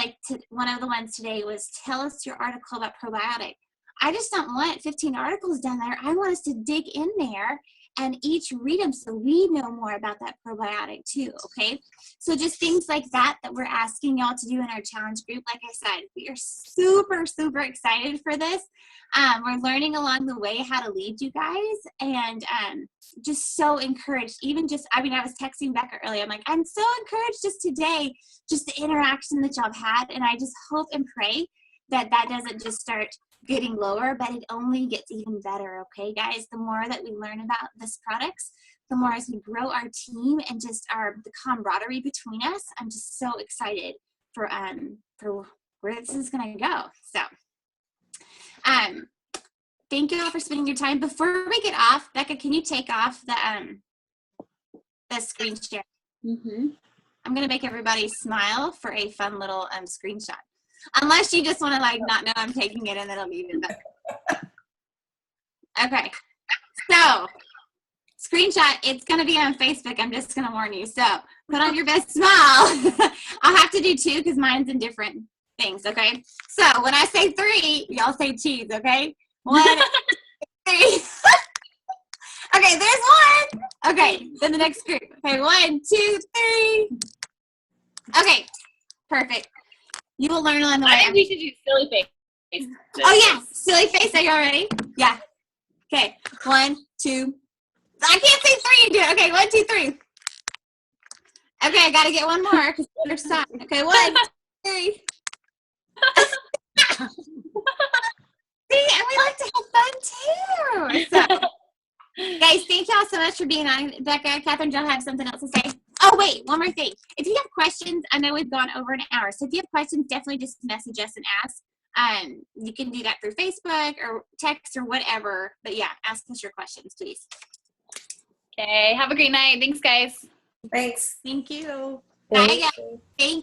one of the ones today was, tell us your article about probiotic. I just don't want 15 articles down there. I want us to dig in there and each read them so we know more about that probiotic too, okay? So just things like that we're asking y'all to do in our challenge group. Like I said, we are super, super excited for this. We're learning along the way how to lead you guys, and just so encouraged. I was texting Becca earlier. I'm like, I'm so encouraged just today, just the interaction that y'all have had, and I just hope and pray that doesn't just start getting lower, but it only gets even better, okay, guys? The more that we learn about this products, the more as we grow our team and just the camaraderie between us. I'm just so excited for where this is going to go. So thank you all for spending your time. Before we get off, Becca, can you take off the screen share? Mm-hmm. I'm going to make everybody smile for a fun little screenshot. Unless you just want to not know I'm taking it, and then it'll be even better. Okay, so screenshot, it's going to be on Facebook. I'm just going to warn you. So put on your best smile. I'll have to do 2 because mine's in different things, okay? So when I say 3, y'all say cheese, okay? 1, 3. Okay, there's 1. Okay, then the next group. Okay, 1, 2, 3. Okay, perfect. You will learn along the way. I think we should do silly face. Oh, yeah. Silly face. Are y'all ready? Yeah. Okay. 1, 2. I can't say 3 and do it. Okay. 1, 2, 3. Okay. I got to get one more because the other side. Okay. 1, 2, 3. See, and we like to have fun too. So, guys, thank y'all so much for being on. Becca, Catherine, do y'all have something else to say? Oh, wait, one more thing. If you have questions, I know we've gone over an hour, so if you have questions, definitely just message us and ask. You can do that through Facebook or text or whatever, but yeah, ask us your questions, please. Okay, have a great night. Thanks, guys. Thanks. Thank you. Thank Bye, guys. you. Thank